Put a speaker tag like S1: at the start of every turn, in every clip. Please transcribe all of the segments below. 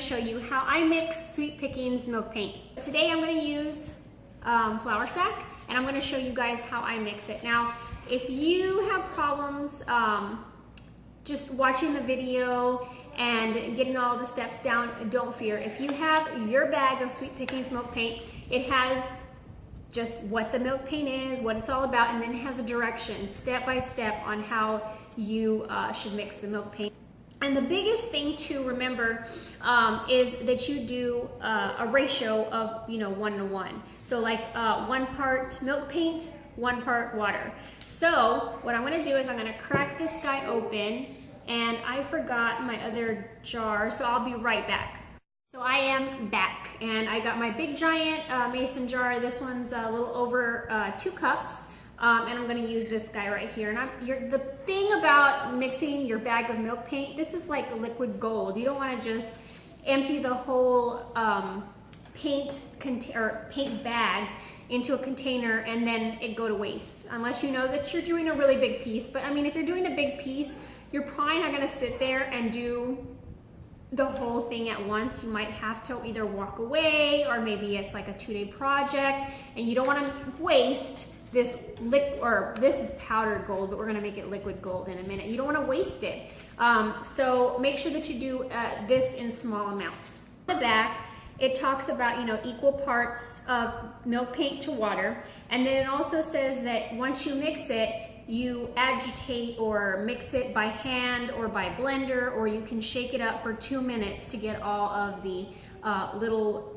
S1: show you how I mix Sweet Pickins milk paint. Today I'm going to use flour sack, and I'm going to show you guys how I mix it. Now, if you have problems just watching the video and getting all the steps down, don't fear. If you have your bag of Sweet Pickins milk paint, it has just what the milk paint is, what it's all about, and then it has a direction, step by step, on how you should mix the milk paint. And the biggest thing to remember is that you do a ratio of 1 to 1. So like 1 part milk paint, 1 part water. So what I'm going to do is I'm going to crack this guy open, and I forgot my other jar, so I'll be right back. So I am back, and I got my big giant mason jar. This one's a little over 2 cups, and I'm going to use this guy right here. And the thing about mixing your bag of milk paint, this is like liquid gold. You don't want to just empty the whole paint bag into a container and then it go to waste, unless you know that you're doing a really big piece. But I mean, if you're doing a big piece, you're probably not going to sit there and do the whole thing at once. You might have to either walk away, or maybe it's like a 2-day project and you don't want to waste this this is powdered gold, but we're going to make it liquid gold in a minute. You don't want to waste it. So make sure that you do this in small amounts. On the back, it talks about equal parts of milk paint to water, and then it also says that once you mix it, you agitate or mix it by hand or by blender, or you can shake it up for 2 minutes to get all of the little,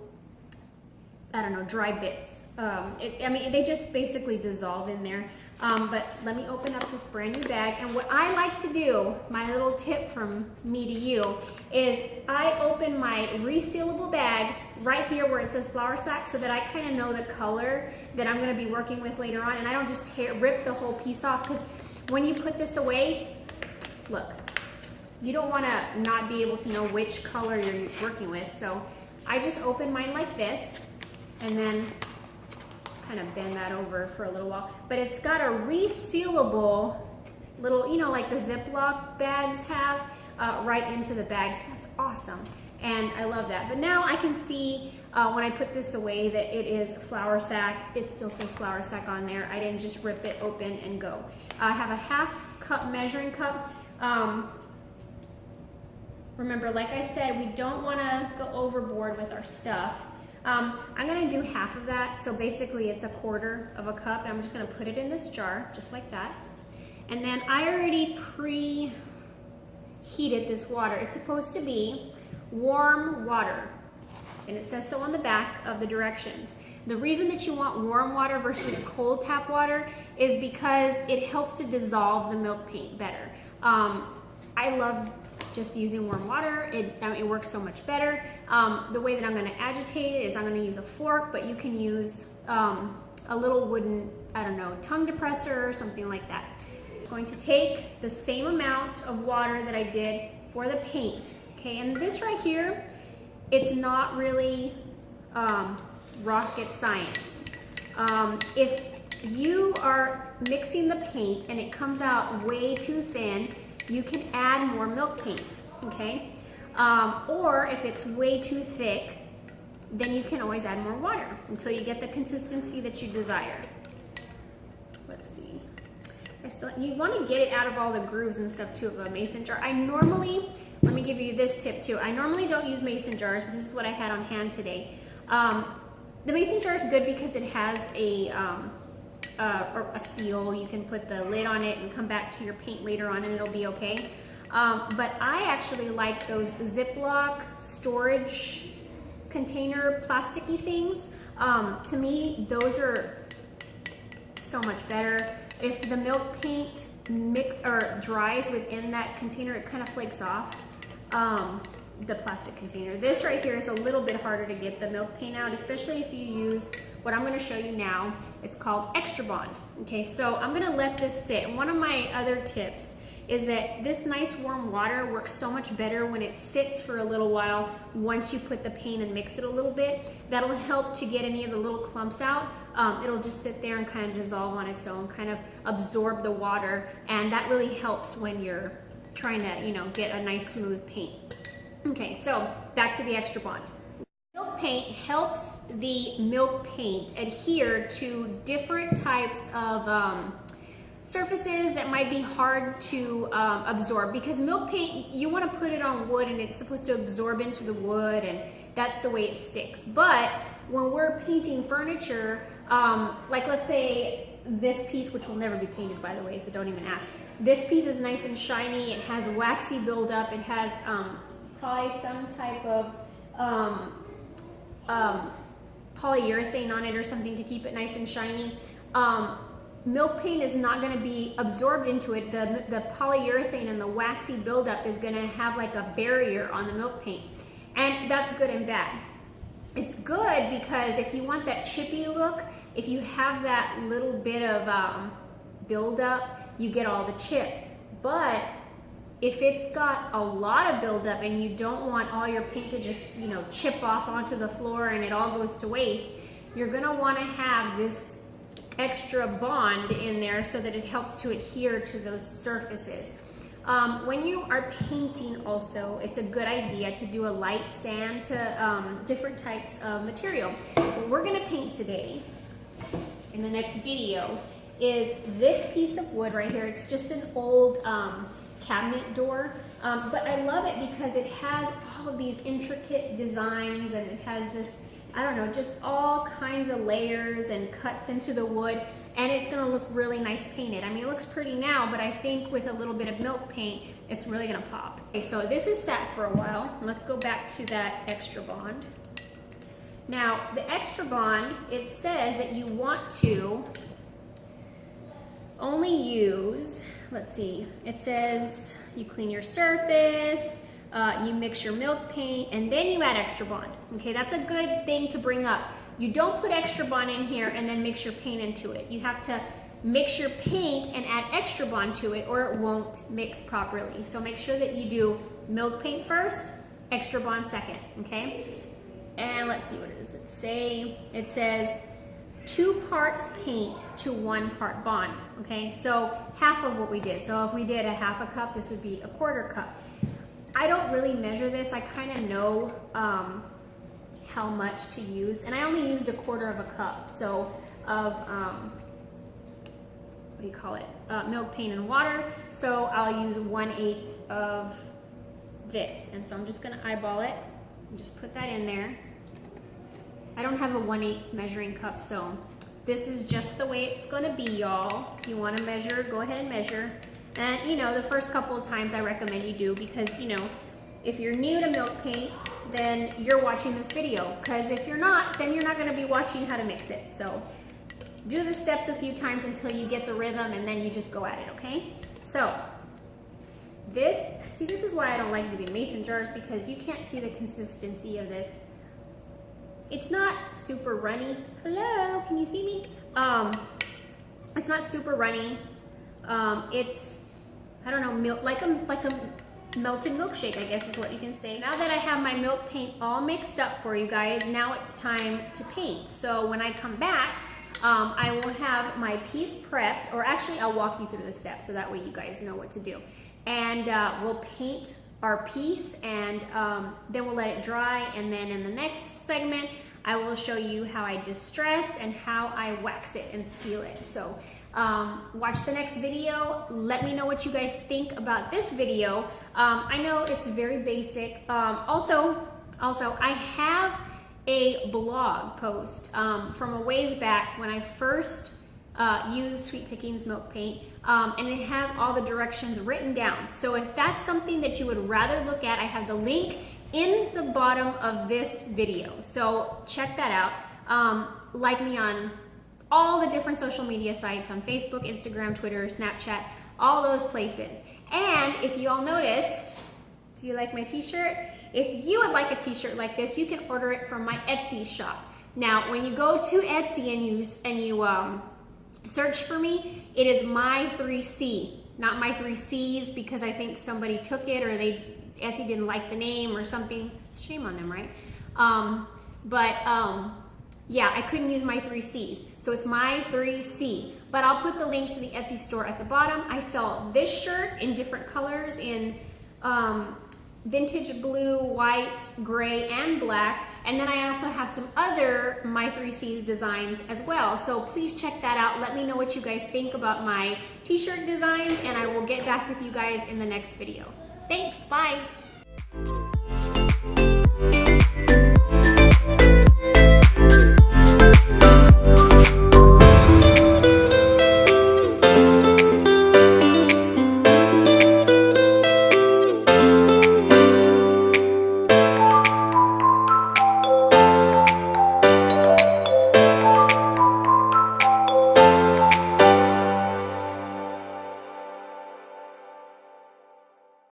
S1: dry bits. I mean, they just basically dissolve in there. But let me open up this brand new bag. And what I like to do, my little tip from me to you, is I open my resealable bag right here where it says flour sack, so that I kind of know the color that I'm going to be working with later on, and I don't just rip the whole piece off, because when you put this away, look, you don't want to not be able to know which color you're working with. So I just open mine like this, and then just kind of bend that over for a little while. But it's got a resealable little, like the Ziploc bags have, right into the bag. So that's awesome. And I love that. But now I can see when I put this away that it is flour sack. It still says flour sack on there. I didn't just rip it open and go. I have a 1/2 cup measuring cup. Remember, like I said, we don't want to go overboard with our stuff. I'm going to do 1/2 of that. So basically it's 1/4 of a cup. I'm just going to put it in this jar just like that. And then I already preheated this water. It's supposed to be warm water, and it says so on the back of the directions. The reason that you want warm water versus cold tap water is because it helps to dissolve the milk paint better. I love just using warm water. It works so much better. The way that I'm going to agitate it is I'm going to use a fork, but you can use a little wooden, tongue depressor or something like that. I'm going to take the same amount of water that I did for the paint. Okay, and this right here, it's not really rocket science. If you are mixing the paint and it comes out way too thin, you can add more milk paint, okay? Or if it's way too thick, then you can always add more water until you get the consistency that you desire. Let's see. You want to get it out of all the grooves and stuff too of a mason jar. Let me give you this tip too. I normally don't use mason jars, but this is what I had on hand today. The mason jar is good because it has a seal. You can put the lid on it and come back to your paint later on and it'll be okay. But I actually like those Ziploc storage container plasticky things. To me, those are so much better. If the milk paint dries within that container, it kind of flakes off. The plastic container. This right here is a little bit harder to get the milk paint out, especially if you use what I'm going to show you now. It's called Extra Bond. Okay, so I'm going to let this sit. And one of my other tips is that this nice warm water works so much better when it sits for a little while once you put the paint and mix it a little bit. That'll help to get any of the little clumps out. It'll just sit there and kind of dissolve on its own, kind of absorb the water, and that really helps when you're trying to, get a nice smooth paint. Okay, so back to the extra bond. Milk paint helps the milk paint adhere to different types of surfaces that might be hard to absorb, because milk paint, you want to put it on wood and it's supposed to absorb into the wood, and that's the way it sticks. But when we're painting furniture, like let's say this piece, which will never be painted by the way, so don't even ask. This piece is nice and shiny, it has waxy buildup, it has probably some type of polyurethane on it or something to keep it nice and shiny. Milk paint is not going to be absorbed into it. The polyurethane and the waxy buildup is going to have like a barrier on the milk paint, and that's good and bad. It's good because if you want that chippy look, if you have that little bit of buildup, you get all the chip. But if it's got a lot of buildup and you don't want all your paint to just, you know, chip off onto the floor and it all goes to waste, you're going to want to have this extra bond in there so that it helps to adhere to those surfaces. When you are painting also, it's a good idea to do a light sand to different types of material. What we're going to paint today in the next video is this piece of wood right here. It's just an old cabinet door, but I love it because it has all of these intricate designs, and it has this, I don't know, just all kinds of layers and cuts into the wood, and it's going to look really nice painted. I mean, it looks pretty now, but I think with a little bit of milk paint, it's really going to pop. Okay, so this is sat for a while. Let's go back to that extra bond. Now, the extra bond, it says that you want to only use, let's see, it says you clean your surface, you mix your milk paint, and then you add extra bond. Okay, that's a good thing to bring up. You don't put extra bond in here and then mix your paint into it. You have to mix your paint and add extra bond to it, or it won't mix properly. So make sure that you do milk paint first, extra bond second, okay? And let's see, what does it say? It says 2 parts paint to 1 part bond, okay? So half of what we did. So if we did a half a cup, this would be a 1/4 cup. I don't really measure this. I kind of know how much to use, and I only used a 1/4 cup. So of what do you call it? Milk, paint, and water. So I'll use 1/8 of this, and so I'm just going to eyeball it and just put that in there. I don't have a 1/8 measuring cup, so this is just the way it's going to be, y'all. If you want to measure, go ahead and measure. And you know, the first couple of times I recommend you do, because you know, if you're new to milk paint, then you're watching this video, because if you're not, then you're not going to be watching how to mix it. So do the steps a few times until you get the rhythm, and then you just go at it, okay? So this is why I don't like doing mason jars, because you can't see the consistency of this. It's not super runny. Hello, can you see me? It's not super runny. It's, I don't know, like a melted milkshake, I guess is what you can say. Now that I have my milk paint all mixed up for you guys, now it's time to paint. So when I come back, I will have my piece prepped, or actually I'll walk you through the steps so that way you guys know what to do. And we'll paint our piece, and then we'll let it dry, and then in the next segment I will show you how I distress and how I wax it and seal it. So watch the next video. Let me know what you guys think about this video. I know it's very basic. Also I have a blog post from a ways back when I first used Sweet Pickins milk paint, and it has all the directions written down. So if that's something that you would rather look at, I have the link in the bottom of this video. So check that out. Like me on all the different social media sites, on Facebook, Instagram, Twitter, Snapchat, all those places. And if you all noticed, do you like my t-shirt? If you would like a t-shirt like this, you can order it from my Etsy shop. Now, when you go to Etsy and you search for me, it is my 3C, not my 3 C's, because I think somebody took it, or Etsy didn't like the name or something. Shame on them, right? Yeah, I couldn't use my 3 C's. So it's my 3C. But I'll put the link to the Etsy store at the bottom. I sell this shirt in different colors, in vintage blue, white, gray, and black. And then I also have some other My 3Cs designs as well. So please check that out. Let me know what you guys think about my t-shirt designs, and I will get back with you guys in the next video. Thanks, bye.